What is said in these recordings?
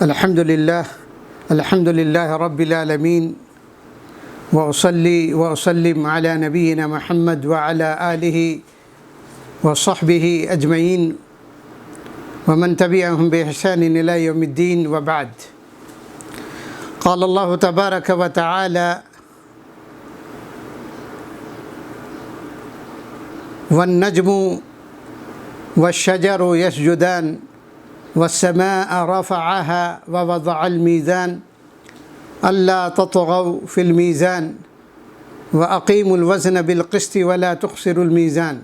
الحمد لله رب العالمين وأصلي وأسلم على نبينا محمد وعلى آله وصحبه أجمعين ومن تبعهم بإحسان إلى يوم الدين وبعد. قال الله تبارك وتعالى: والنجم والشجر يسجدان والسماء رفعها ووضع الميزان ألا تطغوا في الميزان وأقيموا الوزن بالقسط ولا تخسروا الميزان.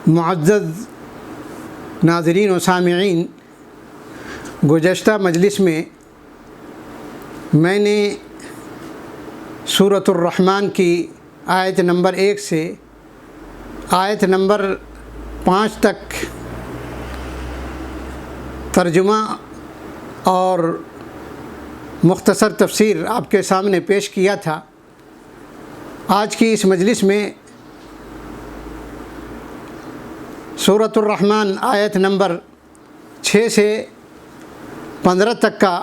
معزز ناظرین و سامعین، گزشتہ مجلس میں نے سورۃ الرحمن کی آیت نمبر 1 سے آیت نمبر 5 تک ترجمہ اور مختصر تفسیر آپ کے سامنے پیش کیا تھا. آج کی اس مجلس میں سورۃ الرحمن آیت نمبر 6 سے 15 تک کا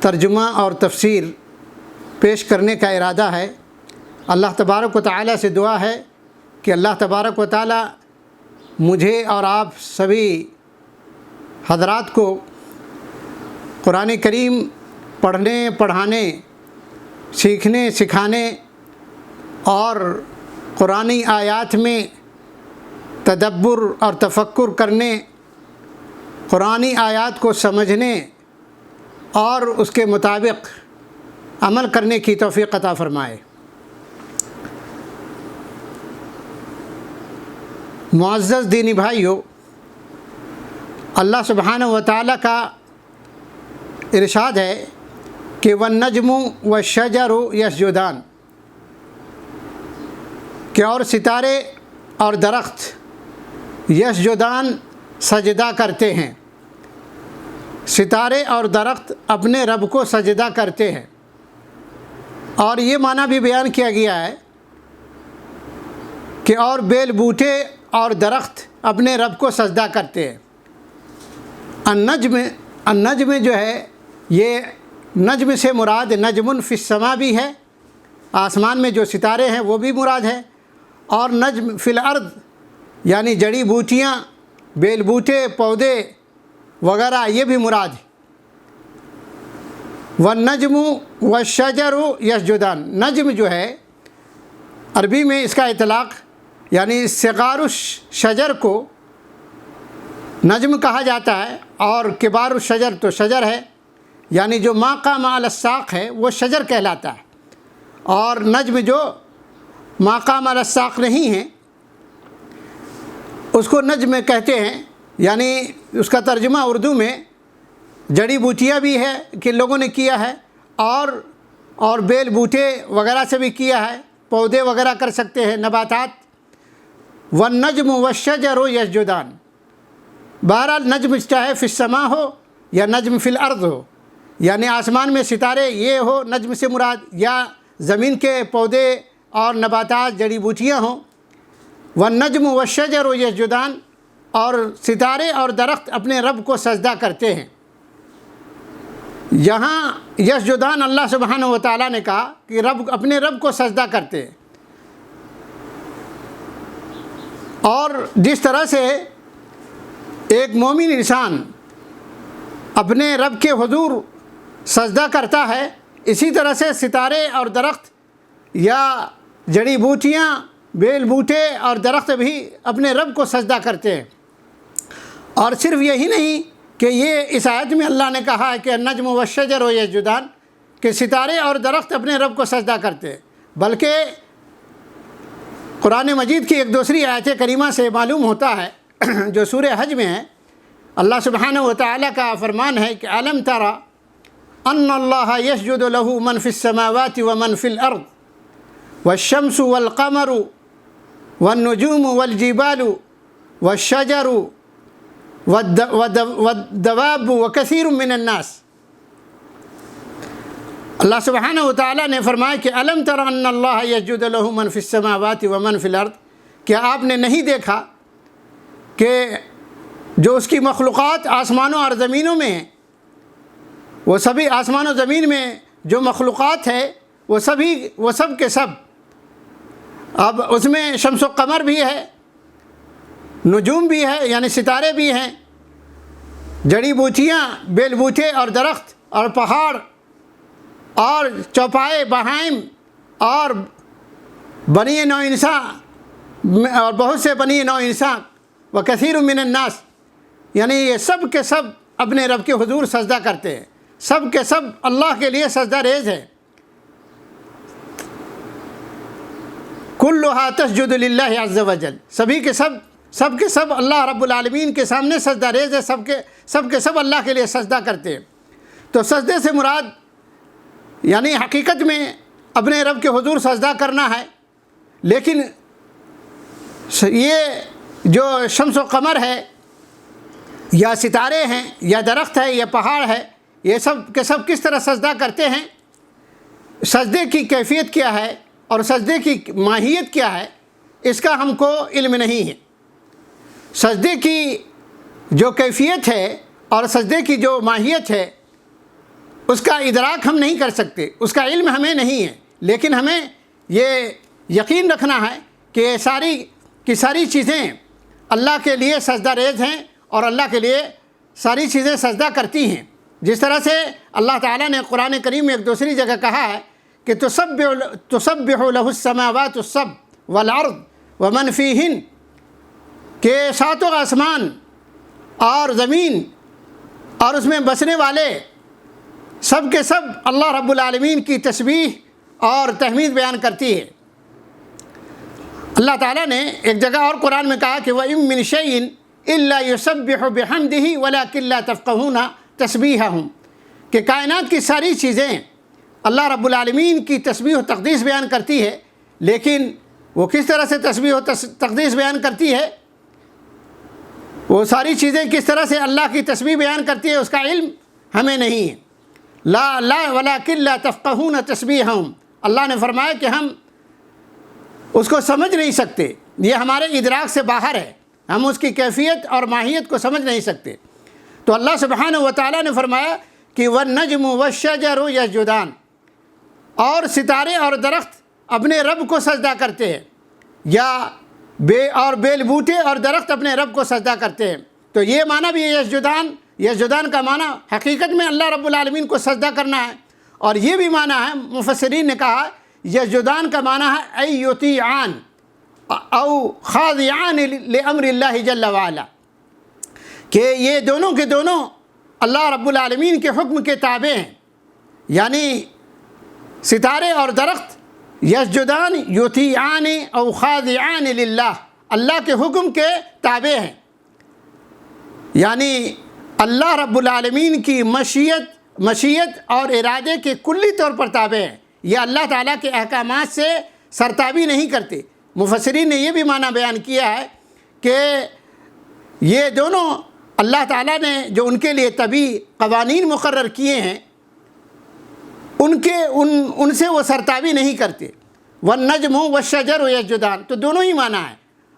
ترجمہ اور تفسیر پیش کرنے کا ارادہ ہے. اللہ تبارک و تعالیٰ سے دعا ہے کہ اللہ تبارک و تعالیٰ مجھے اور آپ سبھی حضرات کو قرآن کریم پڑھنے، پڑھانے، سیکھنے، سکھانے اور قرآنی آیات میں تدبر اور تفکر کرنے، قرآنی آیات کو سمجھنے اور اس کے مطابق عمل کرنے کی توفیق عطا فرمائے. معزز دینی بھائیو، اللہ سبحانہ و تعالیٰ کا ارشاد ہے کہ وَالنَّجْمُ وَالشَّجَرُ يَسْجُدَانِ، کہ اور ستارے اور درخت یسجدان سجدہ کرتے ہیں. ستارے اور درخت اپنے رب کو سجدہ کرتے ہیں. اور یہ معنی بھی بیان کیا گیا ہے کہ اور بیل بوٹے اور درخت اپنے رب کو سجدہ کرتے ہیں. النجم جو ہے، یہ نجم سے مراد نجم فی السما بھی ہے، آسمان میں جو ستارے ہیں وہ بھی مراد ہے، اور نجم فی الارض یعنی جڑی بوٹیاں، بیل بوٹے، پودے وغیرہ یہ بھی مراد ہے. والنجم والشجر یسجدان، نجم جو ہے عربی میں اس کا اطلاق یعنی صغار الشجر کو نجم کہا جاتا ہے، اور کبار الشجر تو شجر ہے، یعنی جو ما قام علی الساق ہے وہ شجر کہلاتا ہے. اور نجم جو ما قام علی الساق نہیں ہے اس کو نجم کہتے ہیں. یعنی اس کا ترجمہ اردو میں جڑی بوٹیاں بھی ہے کہ لوگوں نے کیا ہے، اور بیل بوٹے وغیرہ سے بھی کیا ہے، پودے وغیرہ کر سکتے ہیں، نباتات. والنجم والشجر یسجدان، بہرحال نجم چاہے فی السما ہو یا نجم فی الارض ہو، یعنی آسمان میں ستارے یہ ہو نجم سے مراد، یا زمین کے پودے اور نباتات جڑی بوٹیاں ہوں. والنجم والشجر یسجدان، اور ستارے اور درخت اپنے رب کو سجدہ کرتے ہیں. یہاں یسجدان اللہ سبحانہ و تعالیٰ نے کہا کہ اپنے رب کو سجدہ کرتے ہیں. اور جس طرح سے ایک مومن انسان اپنے رب کے حضور سجدہ کرتا ہے، اسی طرح سے ستارے اور درخت یا جڑی بوٹیاں، بیل بوٹے اور درخت بھی اپنے رب کو سجدہ کرتے ہیں. اور صرف یہی نہیں کہ یہ اس آیت میں اللہ نے کہا ہے کہ النجم والشجر یسجدان، کہ ستارے اور درخت اپنے رب کو سجدہ کرتے ہیں، بلکہ قرآن مجید کی ایک دوسری آیت کریمہ سے معلوم ہوتا ہے جو سورہ حج میں ہے. اللہ سبحانہ و تعالیٰ کا فرمان ہے کہ أَلَمْ تَرَ أَنَّ اللَّهَ يَسْجُدُ لَهُ مَنْ فِي السَّمَاوَاتِ وَمَنْ فِي الْأَرْضِ وَالشَّمْسُ وَالْقَمَرُ وَالنُّجُومُ وَالْجِبَالُ وَالشَّجَرُ وَالدَّوَابُ وَكَثِيرٌ مِّنَ النَّاسِ. اللہ سبحانہ و تعالیٰ نے فرمایا کہ أَلَمْ تَرَ أَنَّ اللَّهَ يَسْجُدُ لَهُ مَنْ فِي السَّمَاوَاتِ وَمَنْ فِي الْأَرْضِ، کیا آپ نے نہیں دیکھا کہ جو اس کی مخلوقات آسمانوں اور زمینوں میں ہیں، وہ سبھی آسمان و زمین میں جو مخلوقات ہے وہ سب کے سب، اب اس میں شمس و قمر بھی ہے، نجوم بھی ہے یعنی ستارے بھی ہیں، جڑی بوٹیاں، بیل بوٹے اور درخت اور پہاڑ اور چوپائے بہائم اور بنی نوع انسان اور بہت سے بنی نوع انسان و کثیر من الناس، یعنی یہ سب کے سب اپنے رب کے حضور سجدہ کرتے ہیں، سب کے سب اللہ کے لیے سجدہ ریز ہیں۔ کلھا تسجد للہ عز وجل، سب کے سب اللہ رب العالمین کے سامنے سجدہ ریز ہے، سب کے سب اللہ کے لیے سجدہ کرتے ہیں۔ تو سجدے سے مراد یعنی حقیقت میں اپنے رب کے حضور سجدہ کرنا ہے، لیکن یہ جو شمس و قمر ہے یا ستارے ہیں یا درخت ہے یا پہاڑ ہے، یہ سب کے سب کس طرح سجدہ کرتے ہیں، سجدے کی کیفیت کیا ہے اور سجدے کی ماہیت کیا ہے، اس کا ہم کو علم نہیں ہے۔ سجدے کی جو کیفیت ہے اور سجدے کی جو ماہیت ہے اس کا ادراک ہم نہیں کر سکتے، اس کا علم ہمیں نہیں ہے، لیکن ہمیں یہ یقین رکھنا ہے کہ ساری چیزیں اللہ کے لیے سجدہ ریز ہیں اور اللہ کے لیے ساری چیزیں سجدہ کرتی ہیں۔ جس طرح سے اللہ تعالیٰ نے قرآن کریم میں ایک دوسری جگہ کہا ہے کہ تسبح لہ السماوات السبع والارض ومن فیہن، کہ ساتوں آسمان اور زمین اور اس میں بسنے والے سب کے سب اللہ رب العالمین کی تسبیح اور تحمید بیان کرتی ہے۔ اللہ تعالیٰ نے ایک جگہ اور قرآن میں کہا کہ وَإِن مِّن شَيْءٍ إِلَّا يُسَبِّحُ بِحَمْدِهِ وَلَٰكِن لَّا تَفْقَهُونَ تَسْبِيحَهُمْ، کہ کائنات کی ساری چیزیں اللہ رب العالمین کی تسبیح و تقدیس بیان کرتی ہے، لیکن وہ کس طرح سے تسبیح و تقدیس بیان کرتی ہے، وہ ساری چیزیں کس طرح سے اللہ کی تسبیح بیان کرتی ہے اس کا علم ہمیں نہیں ہے۔ لا وَلَٰكِن لَّا تَفْقَهُونَ تَسْبِيحَهُمْ، اللہ نے فرمایا کہ ہم اس کو سمجھ نہیں سکتے، یہ ہمارے ادراک سے باہر ہے، ہم اس کی کیفیت اور ماہیت کو سمجھ نہیں سکتے۔ تو اللہ سبحانہ و تعالیٰ نے فرمایا کہ وَالنَّجْمُ وَالشَّجَرُ يَسْجُدَانِ، اور ستارے اور درخت اپنے رب کو سجدہ کرتے ہیں، یا بیل بوٹے اور درخت اپنے رب کو سجدہ کرتے ہیں۔ تو یہ معنی بھی ہے یسجدان کا معنی حقیقت میں اللہ رب العالمین کو سجدہ کرنا ہے، اور یہ بھی معنی ہے مفسرین نے کہا یسجدان کا معنی ہے ای یطیعان او خاضعان لامر اللہ جل وعلا، کہ یہ دونوں کے دونوں اللہ رب العالمین کے حکم کے تابع ہیں، یعنی ستارے اور درخت یسجدان یطیعان او خاضعان للہ، اللہ کے حکم کے تابع ہیں، یعنی اللہ رب العالمین کی مشیت اور ارادے کے کلی طور پر تابع ہیں، یہ اللہ تعالیٰ کے احکامات سے سرتابی نہیں کرتے۔ مفسرین نے یہ بھی معنی بیان کیا ہے کہ یہ دونوں اللہ تعالیٰ نے جو ان کے لیے طبعی قوانین مقرر کیے ہیں ان سے وہ سرتابی نہیں کرتے۔ والنجم والشجر یسجدان، تو دونوں ہی معنی ہے،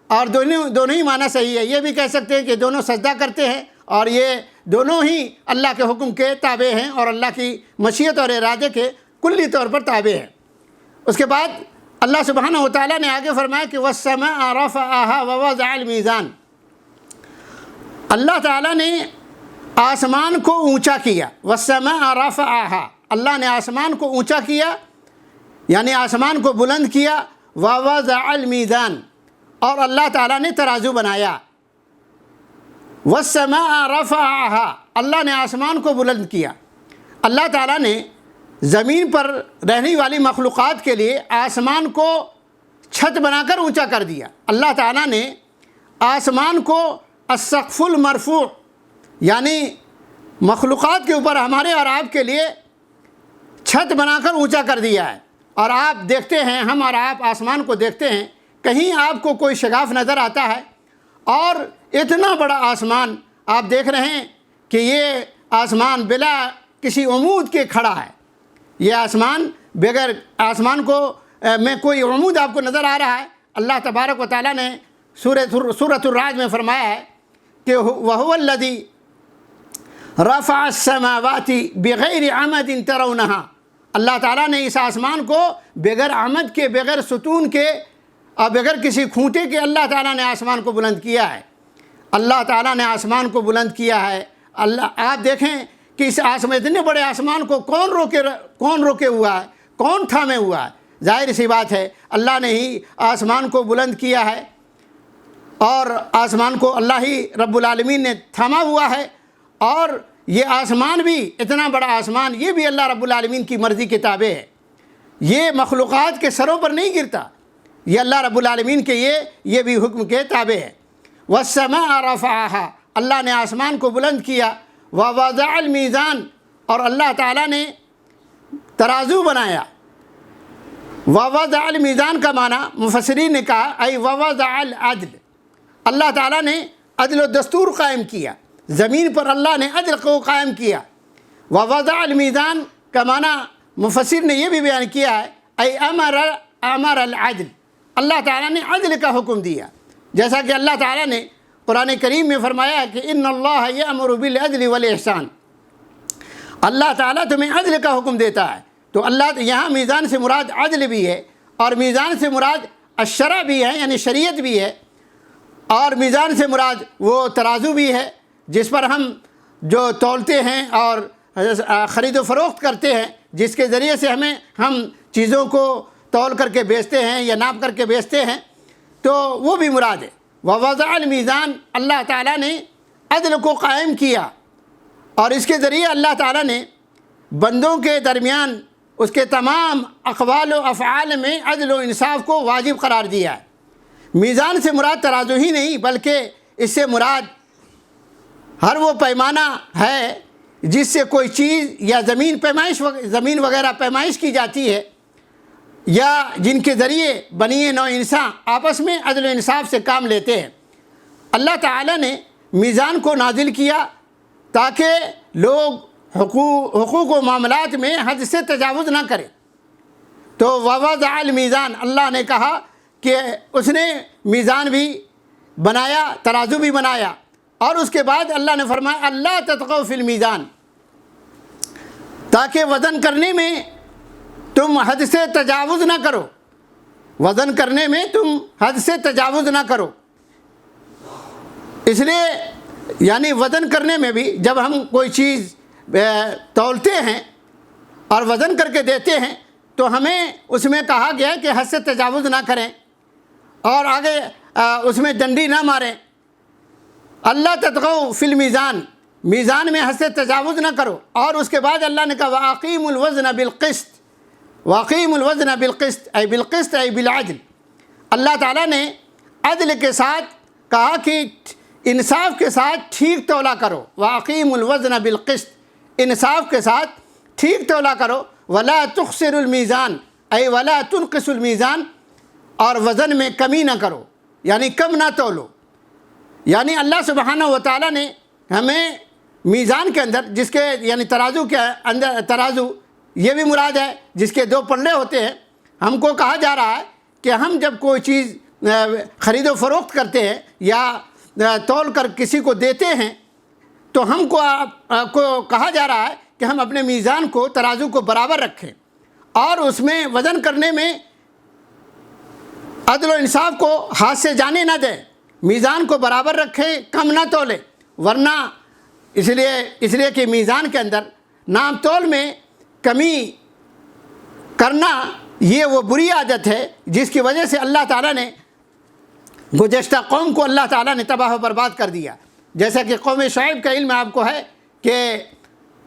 اور دونوں ہی معنی صحیح ہے۔ یہ بھی کہہ سکتے ہیں کہ دونوں سجدہ کرتے ہیں اور یہ دونوں ہی اللہ کے حکم کے تابع ہیں اور اللہ کی مشیت اور ارادے کے کلی طور پر تابع ہیں۔ اس کے بعد اللہ سبحانہ و تعالیٰ نے آگے فرمایا کہ وَالسَّمَاءَ رَفَعَهَا وَوَضَعَ الْمِيزَانَ، اللہ تعالیٰ نے آسمان کو اونچا کیا۔ وَالسَّمَاءَ رَفَعَهَا، اللہ نے آسمان کو اونچا کیا یعنی آسمان کو بلند کیا۔ وَوَضَعَ الْمِيزَانَ، اور اللہ تعالیٰ نے ترازو بنایا۔ وَالسَّمَاءَ رَفَعَهَا، اللہ نے آسمان کو بلند کیا۔ اللہ تعالیٰ نے زمین پر رہنے والی مخلوقات کے لیے آسمان کو چھت بنا کر اونچا کر دیا۔ اللہ تعالیٰ نے آسمان کو السقف المرفوع، یعنی مخلوقات کے اوپر ہمارے اور آپ کے لیے چھت بنا کر اونچا کر دیا ہے۔ اور آپ دیکھتے ہیں، ہم اور آپ آسمان کو دیکھتے ہیں، کہیں آپ کو کوئی شگاف نظر آتا ہے، اور اتنا بڑا آسمان آپ دیکھ رہے ہیں کہ یہ آسمان بلا کسی عمود کے کھڑا ہے، یہ آسمان بغیر آسمان کو میں کوئی عمود آپ کو نظر آ رہا ہے۔ اللہ تبارک و تعالیٰ نے سورۃ الرعد میں فرمایا ہے کہ وَهُوَ الَّذِي رَفَعَ السَّمَاوَاتِ بِغَيْرِ عَمَدٍ تَرَوْنَهَا، اللہ تعالیٰ نے اس آسمان کو بغیر عمد کے، بغیر ستون کے اور بغیر کسی کھوٹے کے اللہ تعالیٰ نے آسمان کو بلند کیا ہے۔ اللہ تعالیٰ نے آسمان کو بلند کیا ہے۔ آپ دیکھیں کہ اس اتنے بڑے آسمان کو کون روکے ہوا ہے، کون تھامے ہوا ہے؟ ظاہر سی بات ہے اللہ نے ہی آسمان کو بلند کیا ہے، اور آسمان کو اللہ ہی رب العالمین نے تھاما ہوا ہے۔ اور یہ آسمان بھی، اتنا بڑا آسمان، یہ بھی اللہ رب العالمین کی مرضی کے تابع ہے، یہ مخلوقات کے سروں پر نہیں گرتا، یہ اللہ رب العالمین کے یہ بھی حکم کے تابع ہے۔ وَالسَّمَاءَ رَفَعَهَا، اللہ نے آسمان کو بلند کیا۔ وَوَضَعَ الْمِيزَانَ، اور اللہ تعالیٰ نے ترازو بنایا۔ وَوَضَعَ الْمِيزَانَ کا معنی مفسرین نے کہا ای وَوَضَعَ الْعَدْلَ، اللہ تعالیٰ نے عدل و دستور قائم کیا، زمین پر اللہ نے عدل کو قائم کیا۔ وَوَضَعَ الْمِيزَانَ کا معنی مفسر نے یہ بھی بیان کیا ہے ای امر العدل، اللہ تعالیٰ نے عدل کا حکم دیا، جیسا کہ اللہ تعالیٰ نے قرآن کریم میں فرمایا کہ ان اللہ یأمر بالعدل والاحسان، اللہ تعالیٰ تمہیں عدل کا حکم دیتا ہے۔ تو اللہ یہاں میزان سے مراد عدل بھی ہے، اور میزان سے مراد الشرع بھی ہے، یعنی شریعت بھی ہے، اور میزان سے مراد وہ ترازو بھی ہے جس پر ہم جو تولتے ہیں اور خرید و فروخت کرتے ہیں، جس کے ذریعے سے ہم چیزوں کو تول کر کے بیچتے ہیں یا ناپ کر کے بیچتے ہیں، تو وہ بھی مراد ہے۔ وَوَضَعَ الْمِيزَانَ، اللہ تعالیٰ نے عدل کو قائم کیا، اور اس کے ذریعے اللہ تعالیٰ نے بندوں کے درمیان اس کے تمام اقوال و افعال میں عدل و انصاف کو واجب قرار دیا ہے۔ میزان سے مراد ترازو ہی نہیں، بلکہ اس سے مراد ہر وہ پیمانہ ہے جس سے کوئی چیز یا زمین وغیرہ پیمائش کی جاتی ہے، یا جن کے ذریعے بنی نوع انسان آپس میں عدل و انصاف سے کام لیتے ہیں۔ اللہ تعالیٰ نے میزان کو نازل کیا تاکہ لوگ حقوق و معاملات میں حد سے تجاوز نہ کریں۔ تو وَوَضَعَ الْمِيزَانَ، اللہ نے کہا کہ اس نے میزان بھی بنایا، ترازو بھی بنایا، اور اس کے بعد اللہ نے فرمایا اللہ تطغوا فی المیزان، تاکہ وزن کرنے میں تم حد سے تجاوز نہ کرو، وزن کرنے میں تم حد سے تجاوز نہ کرو۔ اس لیے یعنی وزن کرنے میں بھی جب ہم کوئی چیز تولتے ہیں اور وزن کر کے دیتے ہیں تو ہمیں اس میں کہا گیا کہ حد سے تجاوز نہ کریں اور آگے اس میں ڈنڈی نہ ماریں۔ اللہ تطغوا فی المیزان، میزان میں حد سے تجاوز نہ کرو، اور اس کے بعد اللہ نے کہا وَأَقِیمُوا الْوَزْنَ بِالْقِسْطِ، وَأَقِیمُوا الْوَزْنَ بِالْقِسْطِ ای بالقسط ای بالعدل۔ اللہ تعالیٰ نے عدل کے ساتھ کہا کہ انصاف کے ساتھ ٹھیک تولا کرو، وَأَقِیمُوا الْوَزْنَ بِالْقِسْطِ، انصاف کے ساتھ ٹھیک تولا کرو، وَلَا تُخْسِرُوا الْمِيزَانَ ای وَلَا تُنْقِصُوا الْمِيزَانَ، اور وزن میں کمی نہ کرو، یعنی کم نہ تولو۔ یعنی اللہ سبحانہ و تعالیٰ نے ہمیں میزان کے اندر، جس کے یعنی ترازو کے اندر، ترازو یہ بھی مراد ہے جس کے دو پلڑے ہوتے ہیں، ہم کو کہا جا رہا ہے کہ ہم جب کوئی چیز خرید و فروخت کرتے ہیں یا تول کر کسی کو دیتے ہیں تو ہم کو کہا جا رہا ہے کہ ہم اپنے میزان کو، ترازو کو برابر رکھیں، اور اس میں وزن کرنے میں عدل و انصاف کو ہاتھ سے جانے نہ دیں، میزان کو برابر رکھیں، کم نہ تولیں، ورنہ اس لیے کہ میزان کے اندر نام تول میں کمی کرنا یہ وہ بری عادت ہے جس کی وجہ سے اللہ تعالیٰ نے گزشتہ قوم کو اللہ تعالیٰ نے تباہ و برباد کر دیا۔ جیسا کہ قوم شعیب کا علم آپ کو ہے کہ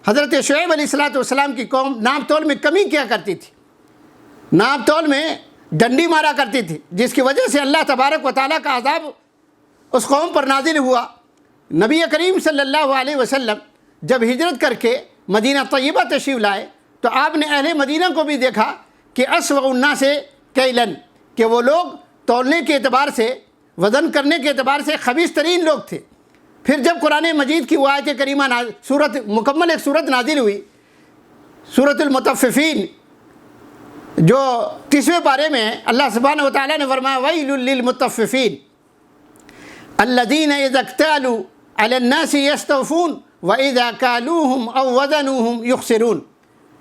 حضرت شعیب علیہ السلام کی قوم نام تول میں کمی کیا کرتی تھی، نام تول میں ڈنڈی مارا کرتی تھی، جس کی وجہ سے اللہ تبارک و تعالیٰ کا عذاب اس قوم پر نازل ہوا۔ نبی کریم صلی اللہ علیہ وسلم جب ہجرت کر کے مدینہ طیبہ تشریف لائے تو آپ نے اہل مدینہ کو بھی دیکھا کہ اسوأ الناس کیلاً، کہ وہ لوگ تولنے کے اعتبار سے، وزن کرنے کے اعتبار سے خبیث ترین لوگ تھے۔ پھر جب قرآن مجید کی وہ آیت کریمہ مکمل ایک صورت نازل ہوئی، سورۃ المطففین، جو 30ویں پارے میں ہے، اللہ سبحانہ وتعالیٰ نے فرمایا وَيْلٌ لِّلْمُطَفِّفِينَ الَّذِينَ إِذَا اكْتَالُوا علی الناس یستوفون وَإِذَا كَالُوهُمْ أَوْ وَزَنُوهُمْ يُخْسِرُونَ۔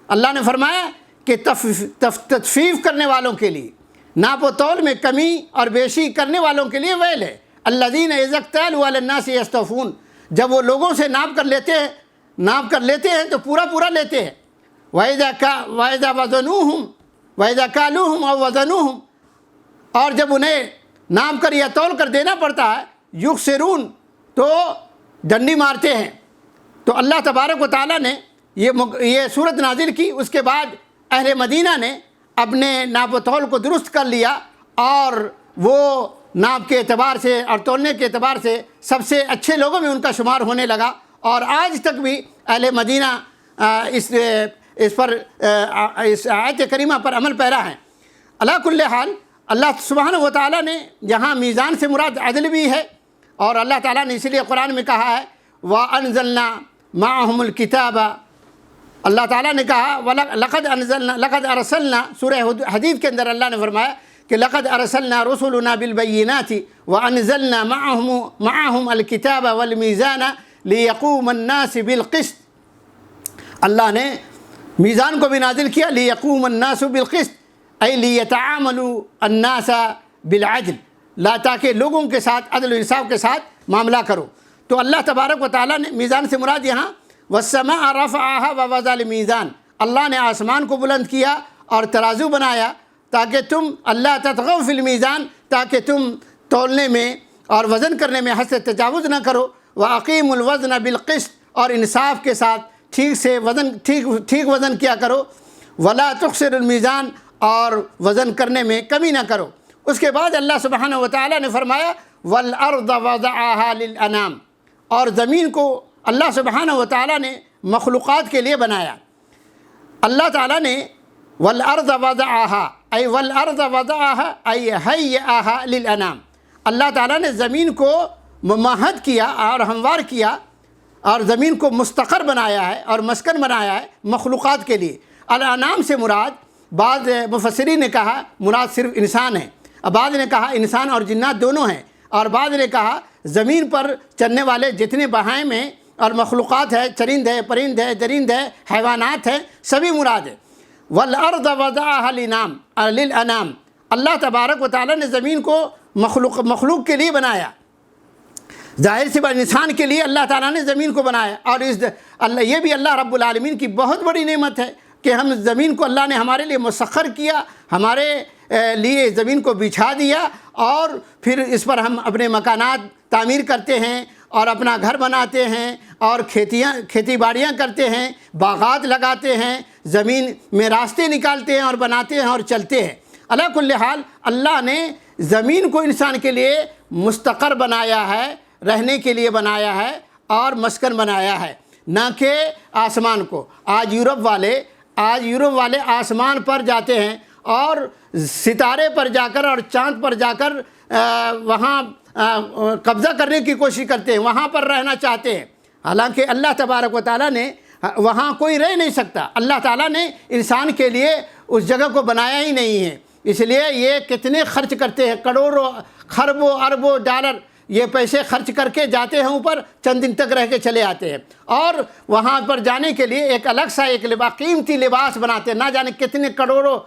اللہ نے فرمایا کہ تطفیف کرنے والوں کے لیے، ناپ و تول میں کمی اور بیشی کرنے والوں کے لیے ویل ہے۔ الَّذِينَ إِذَا اكْتَالُوا عَلَى النَّاسِ يَسْتَوْفُونَ، جب وہ لوگوں سے ناپ کر لیتے ہیں تو پورا لیتے ہیں۔ وَإِذَا وَزَنُوهُمْ وَإِذَا كَالُوهُمْ أَوْ وَزَنُوهُمْ، اور جب انہیں ناپ کر یا تول کر دینا پڑتا ہے، یخسرون، تو ڈنڈی مارتے ہیں۔ تو اللہ تبارک و تعالیٰ نے یہ صورت نازل کی۔ اس کے بعد اہل مدینہ نے اپنے ناپ و تول کو درست کر لیا، اور وہ ناپ کے اعتبار سے اور تولنے کے اعتبار سے سب سے اچھے لوگوں میں ان کا شمار ہونے لگا، اور آج تک بھی اہل مدینہ اس آیت کریمہ پر عمل پیرا ہیں۔ علی کل حال، اللہ سبحانہ و تعالیٰ نے یہاں میزان سے مراد عدل بھی ہے، اور اللہ تعالیٰ نے اسی لیے قرآن میں کہا ہے وَأَنزَلْنَا مَعَهُمُ الْكِتَابَ، اللہ تعالیٰ نے کہا لَقَدْ أَرْسَلْنَا، سورہ حدید کے اندر اللہ نے فرمایا کہ لَقَدْ أَرْسَلْنَا رُسُلُنَا بِالْبَيِّنَاتِ وَأَنزَلْنَا مَعَهُمُ الْكِتَابَ وَالْمِيزَانَ لِيَقُومَ النَّاسِ بِالْقِسْطِ، اللہ نے میزان کو بھی نازل کیا لِيَقُومَ النَّاسُ بِالْقِسْطِ، اے لِيَتَعَامَلُوا النَّاسَ بِالْعَدْلِ، تاکہ لوگوں کے ساتھ عدل و انصاف کے ساتھ معاملہ کرو۔ تو اللہ تبارک و تعالیٰ نے میزان سے مراد یہاں وَالسَّمَاءَ رَفَعَهَا وَوَضَعَ الْمِيزَانَ، اللہ نے آسمان کو بلند کیا اور ترازو بنایا تاکہ تم اللہ تطغوا فی المیزان، تاکہ تم تولنے میں اور وزن کرنے میں حد سے تجاوز نہ کرو۔ وَأَقِیمُوا الْوَزْنَ بِالْقِسْطِ، اور انصاف کے ساتھ ٹھیک وزن کیا کرو۔ وَلَا تُخْسِرُوا الْمِيزَانَ، اور وزن کرنے میں کمی نہ کرو۔ اس کے بعد اللہ سبحانہ و تعالیٰ نے فرمایا وَالْأَرْضَ وَضَعَهَا لِلْأَنَامِ، اور زمین کو اللہ سبحانہ و تعالیٰ نے مخلوقات کے لیے بنایا۔ اللہ تعالیٰ نے وَالْأَرْضَ وَضَعَهَا أي وَالْأَرْضَ وَضَعَهَا أي هَيَّأَهَا لِلْأَنَامِ، اللہ تعالیٰ نے زمین کو ممہد کیا اور ہموار کیا، اور زمین کو مستقر بنایا ہے اور مسکن بنایا ہے مخلوقات کے لیے۔ الانام سے مراد، بعض مفسرین نے کہا مراد صرف انسان ہے، بعض نے کہا انسان اور جنات دونوں ہیں، اور بعض نے کہا زمین پر چلنے والے جتنے بہائم ہیں اور مخلوقات ہے، چرند ہے، پرند ہے، درند ہے، حیوانات ہیں، سبھی مراد ہے۔ وَالْأَرْضَ وَضَعَهَا لِلْأَنَامِ، اللہ تبارک و تعالیٰ نے زمین کو مخلوق کے لیے بنایا، ظاہر سی بات انسان کے لیے اللہ تعالیٰ نے زمین کو بنایا، اور یہ بھی اللہ رب العالمین کی بہت بڑی نعمت ہے کہ ہم زمین کو اللہ نے ہمارے لیے مسخر کیا، ہمارے لیے زمین کو بچھا دیا، اور پھر اس پر ہم اپنے مکانات تعمیر کرتے ہیں اور اپنا گھر بناتے ہیں، اور کھیتی باڑیاں کرتے ہیں، باغات لگاتے ہیں، زمین میں راستے نکالتے ہیں اور بناتے ہیں اور چلتے ہیں۔ علی کل حال، اللہ نے زمین کو انسان کے لیے مستقر بنایا ہے، رہنے کے لیے بنایا ہے اور مسکن بنایا ہے، نہ کہ آسمان کو۔ آج یورپ والے آسمان پر جاتے ہیں اور ستارے پر جا کر اور چاند پر جا کر وہاں قبضہ کرنے کی کوشش کرتے ہیں، وہاں پر رہنا چاہتے ہیں، حالانکہ اللہ تبارک و تعالیٰ نے وہاں کوئی رہ نہیں سکتا۔ اللہ تعالیٰ نے انسان کے لیے اس جگہ کو بنایا ہی نہیں ہے، اس لیے یہ کتنے خرچ کرتے ہیں، کروڑوں خربوں اربوں ڈالر یہ پیسے خرچ کر کے جاتے ہیں اوپر، چند دن تک رہ کے چلے آتے ہیں، اور وہاں پر جانے کے لیے ایک الگ سا ایک قیمتی لباس بناتے ہیں، نہ جانے کتنے کروڑوں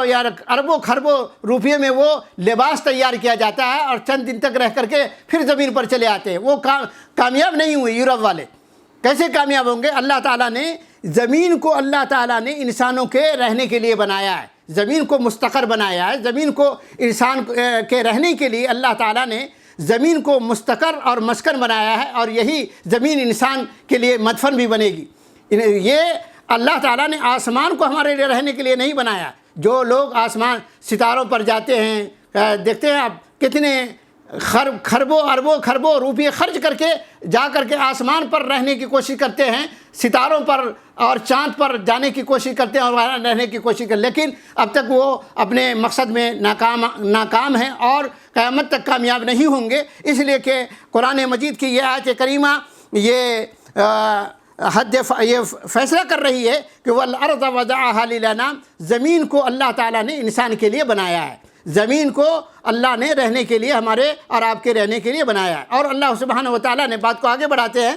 یا اربوں خربوں روپے میں وہ لباس تیار کیا جاتا ہے، اور چند دن تک رہ کر کے پھر زمین پر چلے آتے ہیں۔ وہ کامیاب نہیں ہوئے یورپ والے، کیسے کامیاب ہوں گے؟ اللہ تعالیٰ نے زمین کو انسانوں کے رہنے کے لیے بنایا ہے، زمین کو مستقر بنایا ہے، زمین کو انسان کے رہنے کے لیے اللہ تعالیٰ نے زمین کو مستقر اور مسکن بنایا ہے، اور یہی زمین انسان کے لیے مدفن بھی بنے گی۔ یہ اللہ تعالیٰ نے آسمان کو ہمارے لیے رہنے کے لیے نہیں بنایا۔ جو لوگ آسمان ستاروں پر جاتے ہیں، دیکھتے ہیں آپ کتنے خربوں اربوں خربوں روپے خرچ کر کے آسمان پر رہنے کی کوشش کرتے ہیں، ستاروں پر اور چاند پر جانے کی کوشش کرتے ہیں اور وہاں رہنے کی کوشش کرتے ہیں، لیکن اب تک وہ اپنے مقصد میں ناکام ہیں اور قیامت تک کامیاب نہیں ہوں گے۔ اس لیے کہ قرآن مجید کی یہ آیت کریمہ یہ فیصلہ کر رہی ہے کہ وَالْأَرْضَ وَضَعَهَا لِلْأَنَامِ، زمین کو اللہ تعالیٰ نے انسان کے لیے بنایا ہے، زمین کو اللہ نے رہنے کے لیے ہمارے اور آپ کے رہنے کے لیے بنایا ہے۔ اور اللہ سبحانہ و تعالیٰ نے بات کو آگے بڑھاتے ہیں،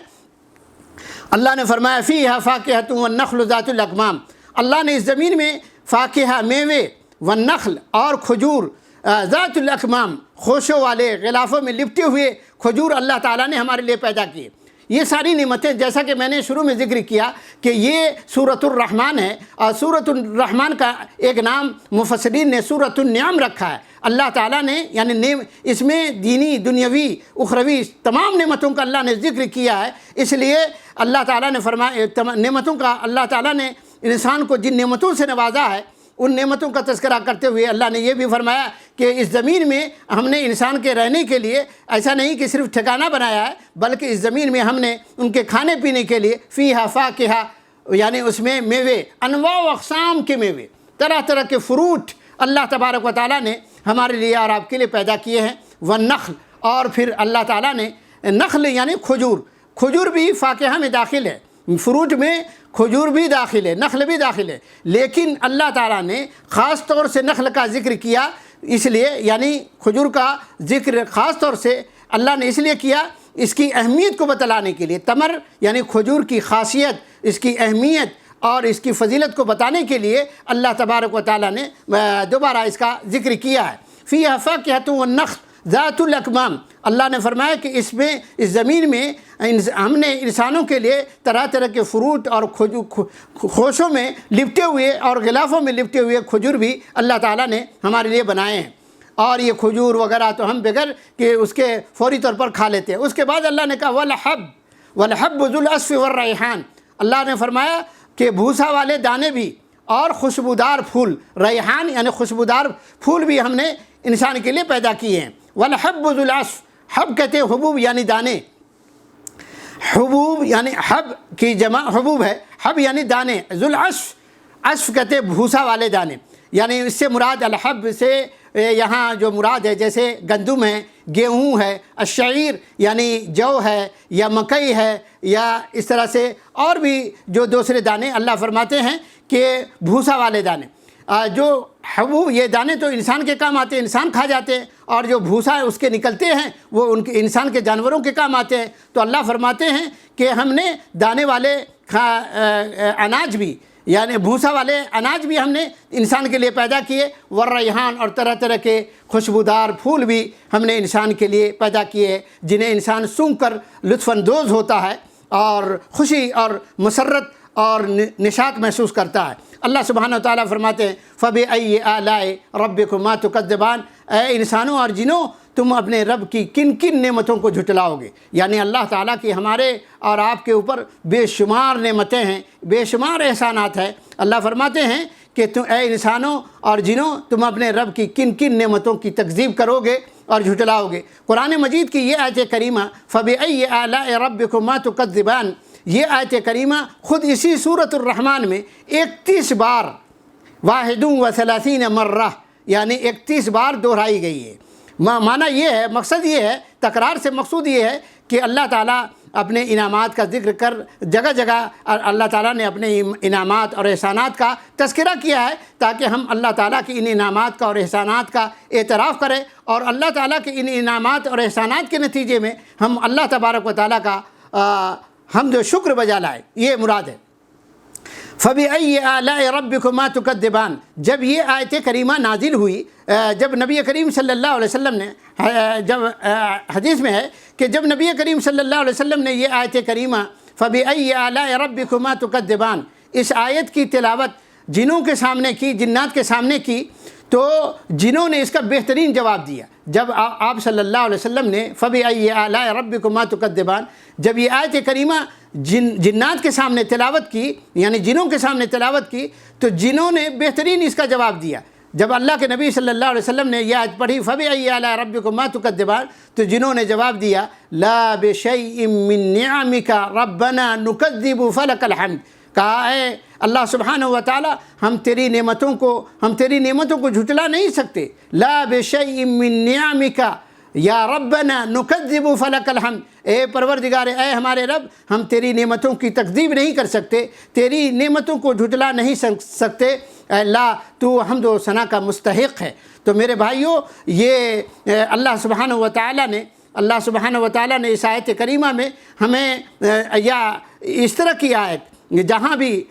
اللہ نے فرمایا فیہا فاکہۃ والنخل ذات الاکمام، اللہ نے اس زمین میں فاکہہ میوے، والنخل اور کھجور، ذات الاکمام خوشوں والے غلافوں میں لپٹے ہوئے کھجور اللہ تعالیٰ نے ہمارے لیے پیدا کیے۔ یہ ساری نعمتیں، جیسا کہ میں نے شروع میں ذکر کیا کہ یہ سورۃ الرحمن ہے، اور سورۃ الرحمن کا ایک نام مفسرین نے سورۃ النعم رکھا ہے۔ اللہ تعالیٰ نے یعنی اس میں دینی، دنیاوی، اخروی تمام نعمتوں کا اللہ نے ذکر کیا ہے۔ اس لیے اللہ تعالیٰ نے فرمایا نعمتوں کا، اللہ تعالیٰ نے انسان کو جن نعمتوں سے نوازا ہے ان نعمتوں کا تذکرہ کرتے ہوئے اللہ نے یہ بھی فرمایا کہ اس زمین میں ہم نے انسان کے رہنے کے لیے ایسا نہیں کہ صرف ٹھکانہ بنایا ہے، بلکہ اس زمین میں ہم نے ان کے کھانے پینے کے لیے فیہا فاکہہ، یعنی اس میں میوے، انواع و اقسام کے میوے، طرح طرح کے فروٹ اللہ تبارک و تعالیٰ نے ہمارے لیے اور آپ کے لیے پیدا کیے ہیں۔ والنخل، اور پھر اللہ تعالیٰ نے نخل یعنی کھجور، کھجور بھی فاکہہ میں داخل ہے، فروٹ میں کھجور بھی داخل ہے، نخل بھی داخل ہے، لیکن اللہ تعالیٰ نے خاص طور سے نخل کا ذکر کیا، اس لیے یعنی کھجور کا ذکر خاص طور سے اللہ نے اس لیے کیا، اس کی اہمیت کو بتلانے کے لیے۔ تمر یعنی کھجور کی خاصیت، اس کی اہمیت اور اس کی فضیلت کو بتانے کے لیے اللہ تبارک و تعالیٰ نے دوبارہ اس کا ذکر کیا ہے۔ فیہا فاکہۃ والنخل ذات الاکمام، اللہ نے فرمایا کہ اس میں، اس زمین میں ہم نے انسانوں کے لیے طرح طرح کے فروٹ اور خوشوں میں لپٹے ہوئے اور غلافوں میں لپٹے ہوئے کھجور بھی اللہ تعالیٰ نے ہمارے لیے بنائے ہیں۔ اور یہ کھجور وغیرہ تو ہم بغیر کہ اس کے فوری طور پر کھا لیتے ہیں۔ اس کے بعد اللہ نے کہا والحب ذو العصف والریحان، اللہ نے فرمایا کہ بھوسا والے دانے بھی اور خوشبودار پھول، ریحان یعنی خوشبودار پھول بھی ہم نے انسان کے لیے پیدا کیے ہیں۔ والحب ذو العصف، حب کہتے ہیں حبوب یعنی دانے، حبوب یعنی حب کی جمع حبوب ہے، حب یعنی دانے، ذو العصف، عصف کہتے ہیں بھوسا والے دانے، یعنی اس سے مراد الحب سے یہاں جو مراد ہے جیسے گندم ہے، گیہوں ہے، الشعیر یعنی جو ہے یا مکئی ہے، یا اس طرح سے اور بھی جو دوسرے دانے اللہ فرماتے ہیں کہ بھوسا والے دانے، جو حبوب یہ دانے تو انسان کے کام آتے ہیں، انسان کھا جاتے ہیں، اور جو بھوسا اس کے نکلتے ہیں وہ ان کے انسان کے جانوروں کے کام آتے ہیں۔ تو اللہ فرماتے ہیں کہ ہم نے دانے والے اناج بھی یعنی بھوسا والے اناج بھی ہم نے انسان کے لیے پیدا کیے، والریحان اور طرح طرح کے خوشبودار پھول بھی ہم نے انسان کے لیے پیدا کیے، جنہیں انسان سونگھ کر لطف اندوز ہوتا ہے اور خوشی اور مسرت اور نشاط محسوس کرتا ہے۔ اللہ سبحانہ و تعالیٰ فرماتے ہیں فَبِأَيِّ آلَاءِ رَبِّكُمَا تُكَذِّبَانِ، اے انسانوں اور جنوں تم اپنے رب کی کن کن نعمتوں کو جھٹلاؤ گے؟ یعنی اللہ تعالیٰ کی ہمارے اور آپ کے اوپر بے شمار نعمتیں ہیں، بے شمار احسانات ہیں۔ اللہ فرماتے ہیں کہ اے انسانوں اور جنوں تم اپنے رب کی کن کن نعمتوں کی تکذیب کرو گے اور جھٹلاؤ گے۔ قرآن مجید کی یہ آیت کریمہ فَبِأَيِّ آلَاءِ رَبِّكُمَا تُكَذِّبَانِ، یہ آیت کریمہ خود اسی سورۃ الرحمن میں 31 بار 31 مرہ یعنی 31 بار دہرائی گئی ہے۔ معنی یہ ہے، مقصد یہ ہے، تکرار سے مقصود یہ ہے کہ اللہ تعالیٰ اپنے انعامات کا ذکر کر جگہ جگہ اللہ تعالیٰ نے اپنے انعامات اور احسانات کا تذکرہ کیا ہے تاکہ ہم اللہ تعالیٰ کی ان انعامات کا اور احسانات کا اعتراف کریں، اور اللہ تعالیٰ کے ان انعامات اور احسانات کے نتیجے میں ہم اللہ تبارک و تعالیٰ کا حمد و شکر بجا لائیں، یہ مراد ہے۔ فَبِأَيِّ آلَاءِ رَبِّكُمَا تُكَذِّبَانِ، جب یہ آیت کریمہ نازل ہوئی، جب نبی کریم صلی اللہ علیہ وسلم نے، جب حدیث میں ہے کہ جب نبی کریم صلی اللہ علیہ وسلم نے یہ آیت کریمہ فَبِأَيِّ آلَاءِ رَبِّكُمَا تُكَذِّبَانِ اس آیت کی تلاوت جنوں کے سامنے کی، جنات کے سامنے کی، تو جنوں نے اس کا بہترین جواب دیا۔ جب آپ صلی اللہ علیہ وسلم نے فَبِأَيِّ آلَاءِ رَبِّكُمَا تُكَذِّبَانِ جب یہ آیت کریمہ جنات کے سامنے تلاوت کی، یعنی جنوں کے سامنے تلاوت کی، تو جنوں نے بہترین اس کا جواب دیا۔ جب اللہ کے نبی صلی اللہ علیہ وسلم نے یہ آیت پڑھی فَبِأَيِّ آلَاءِ رَبِّكُمَا تُكَذِّبَانِ تو جنوں نے جواب دیا لَا بِشَيْءٍ مِّن نِّعَمِكَ رَبَّنَا نُكَذِّبُ فَلَكَ الْحَمْدُ، کہا اے اللہ سبحانہ و تعالی ہم تیری نعمتوں کو جھٹلا نہیں سکتے۔ لا بشیء من نعمک یا ربنا نکذب فلک الحمد، اے پروردگار، اے ہمارے رب، ہم تیری نعمتوں کی تکذیب نہیں کر سکتے، تیری نعمتوں کو جھٹلا نہیں سکتے، اے اللہ تو حمد و ثنا کا مستحق ہے۔ تو میرے بھائیوں، یہ اللہ سبحانہ و تعالیٰ نے اس آیت کریمہ میں ہمیں یا اس طرح کی آیت، جہاں بھی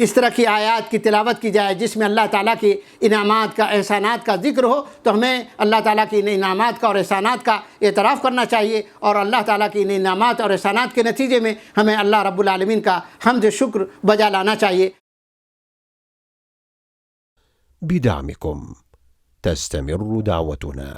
اس طرح کی آیات کی تلاوت کی جائے جس میں اللہ تعالیٰ کی انعامات کا، احسانات کا ذکر ہو، تو ہمیں اللہ تعالیٰ کی ان انعامات کا اور احسانات کا اعتراف کرنا چاہیے، اور اللہ تعالیٰ کی ان انعامات اور احسانات کے نتیجے میں ہمیں اللہ رب العالمین کا حمد و شکر بجا لانا چاہیے۔ بدعمكم تستمر دعوتنا.